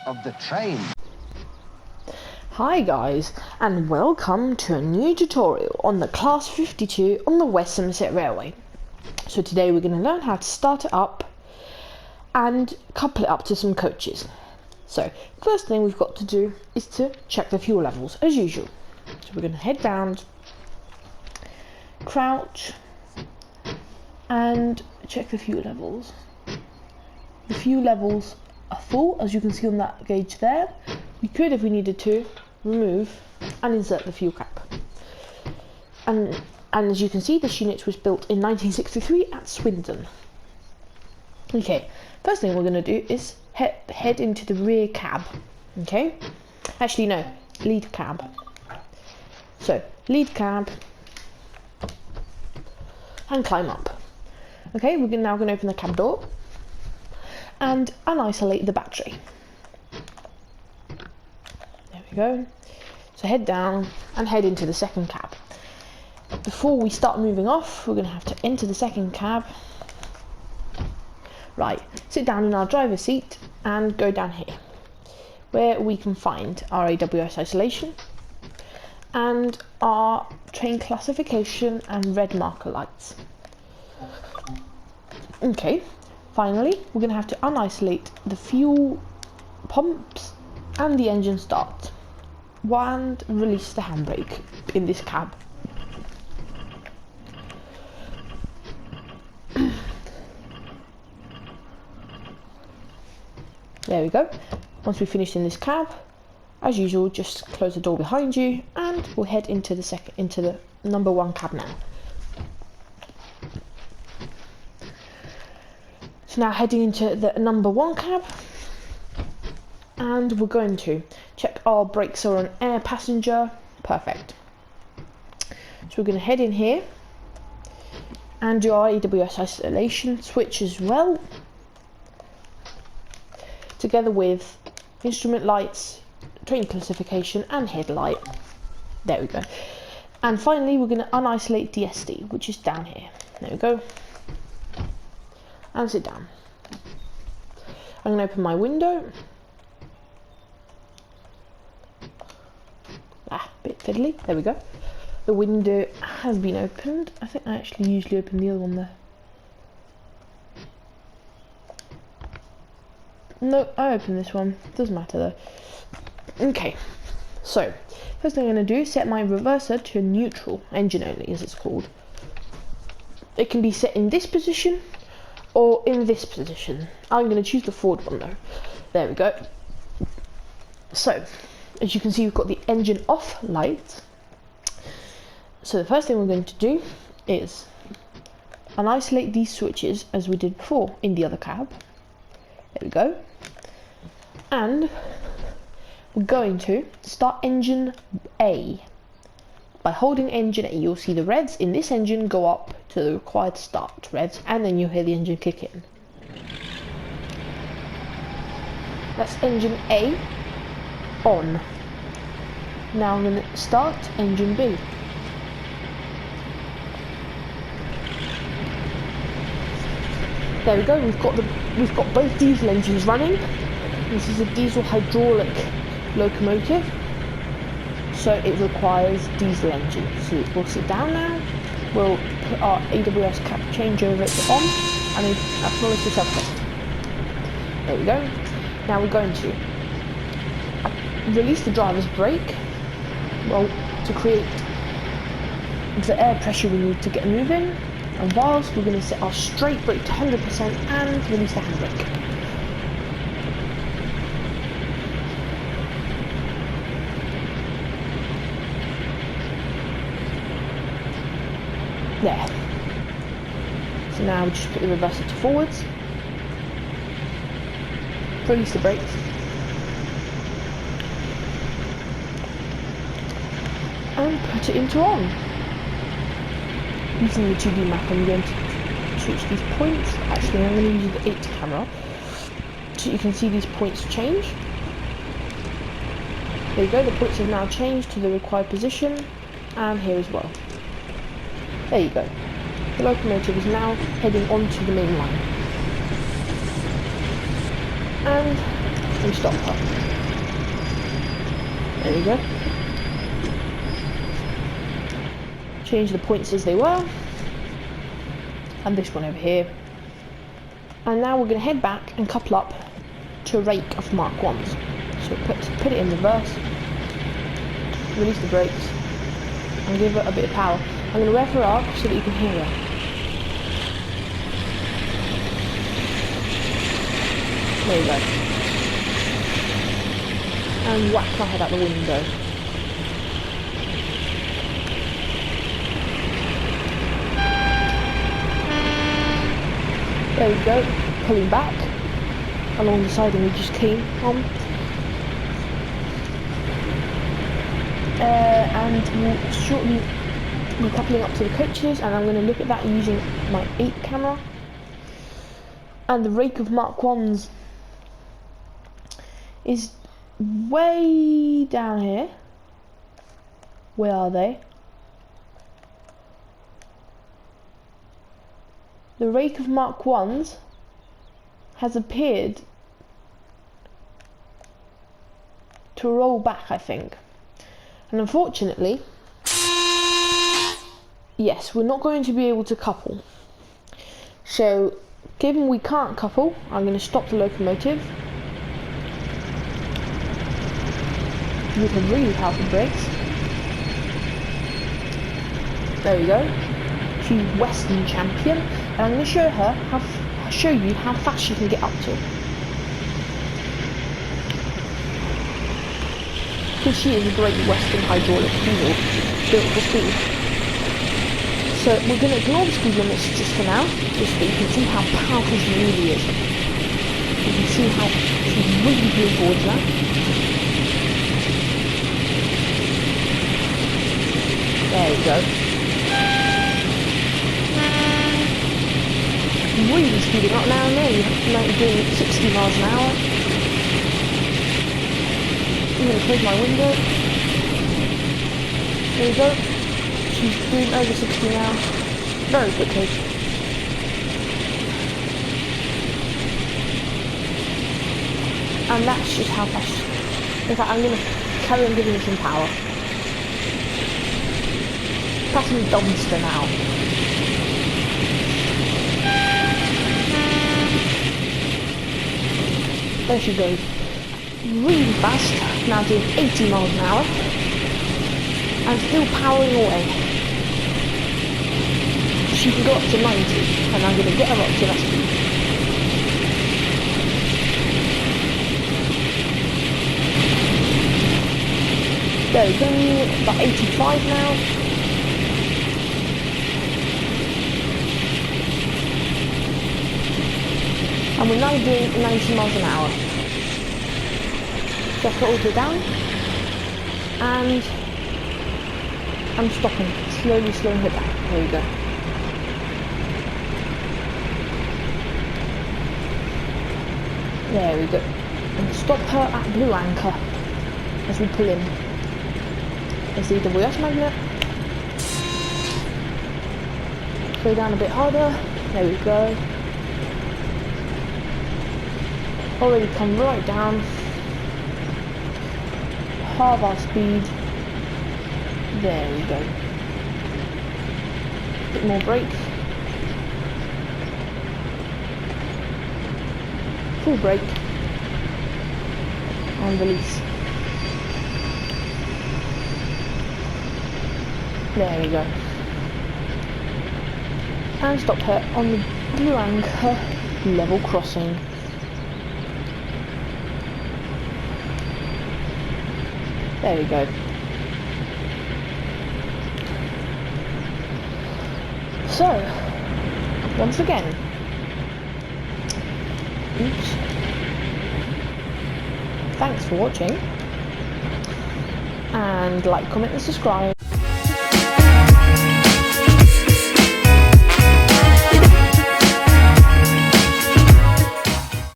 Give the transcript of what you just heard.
of the train. Hi guys, and welcome to a new tutorial on the Class 52 on the West Somerset Railway. So today we're going to learn how to start it up and couple it up to some coaches. So first thing we've got to do is to check the fuel levels as usual. So we're going to head down, crouch and check the fuel levels. The fuel levels are full, as you can see on that gauge there. We could, if we needed to, remove and insert the fuel cap. And as you can see, this unit was built in 1963 at Swindon. Okay, first thing we're going to do is head into the rear cab. Okay, actually no, lead cab. So lead cab and climb up. Okay, we're now going to open the cab door and unisolate the battery. There we go. So head down and head into the second cab. Before we start moving off, we're going to have to enter the second cab. Right, sit down in our driver's seat and go down here, where we can find our AWS isolation and our train classification and red marker lights. Okay, finally we're going to have to unisolate the fuel pumps and the engine start and release the handbrake in this cab. There we go. Once we've finished in this cab, as usual, just close the door behind you and we'll head into the number one cab now. So now heading into the number one cab, and we're going to check our brakes are on air passenger. Perfect. So we're going to head in here and do our AWS isolation switch as well, together with instrument lights, train classification and headlight. There we go. And finally we're going to unisolate DSD, which is down here. There we go. And sit down. I'm going to open my window. Bit fiddly. There we go. The window has been opened. I think I actually usually open the other one there. No, I opened this one. Doesn't matter though. Okay, so first thing I'm going to do is set my reverser to neutral, engine only as it's called. It can be set in this position or in this position. I'm going to choose the forward one though. There we go. So as you can see, we've got the engine off light. So the first thing we're going to do is unisolate these switches as we did before in the other cab. There we go. And we're going to start engine A. By holding engine A, you'll see the revs in this engine go up to the required start revs, and then you'll hear the engine kick in. That's engine A on. Now I'm going to start engine B. There we go. We've got both diesel engines running. This is a diesel hydraulic locomotive, so it requires diesel engine. So we'll sit down now. We'll put our AWS cap changeover to on and acknowledge the self-test. There we go. Now we're going to release the driver's brake, well, to create the air pressure we need to get moving. And whilst we're going to set our straight brake to 100% and release the handbrake. There. So now we just put the reverser to forwards. Release the brakes. And put it into on. Using the 2D map, I'm going to switch these points. Actually, I'm going to use the 8 camera so you can see these points change. There you go, the points have now changed to the required position, and here as well. There you go. The locomotive is now heading onto the main line. And and stop her. There we go. Change the points as they were. And this one over here. And now we're going to head back and couple up to a rake of Mark 1s. So put it in reverse. Release the brakes. And give it a bit of power. I'm going to rev her up so that you can hear her. There you go. And whack my head out the window. There we go. Pulling back along the siding we just came on. And we'll shortly be coupling up to the coaches, and I'm going to look at that using my 8 camera. And the rake of Mark 1s is way down here. Where are they? The rake of Mark 1s has appeared to roll back, I think. And unfortunately, yes, we're not going to be able to couple. So, given we can't couple, I'm going to stop the locomotive with a really powerful brakes. There we go. She's Western champion, and I'm going to show you how fast she can get up to. Because she is a great Western hydraulic diesel built for speed. So we're going to ignore the speed limits just for now, just so you can see how powerful she really is. You can see how she's really pulling forwards now. There we go. Really speeding up now and then. You might be doing 60 miles an hour. I'm going to close my window. There we go. She's doing over 60 now. Very quickly. And that's just how fast. In fact, I'm going to carry on giving it some power. Passing dumpster now. There she goes. Really fast. Now doing 80 miles an hour. And still powering away. She can go up to 90. And I'm going to get her up to that speed. There we go. About 85 now. And we're now doing 90 miles an hour. So I put auto down, and I'm stopping, slowly slowing her down. There you go. There we go. And stop her at blue anchor as we pull in. There's the AWS magnet. Slow down a bit harder. There we go. Already come right down. Half our speed. There we go. Bit more brake. Full brake. And release. There we go. And stop her on the blue anchor level crossing. There we go. So, once again, oops, thanks for watching, and like, comment and subscribe.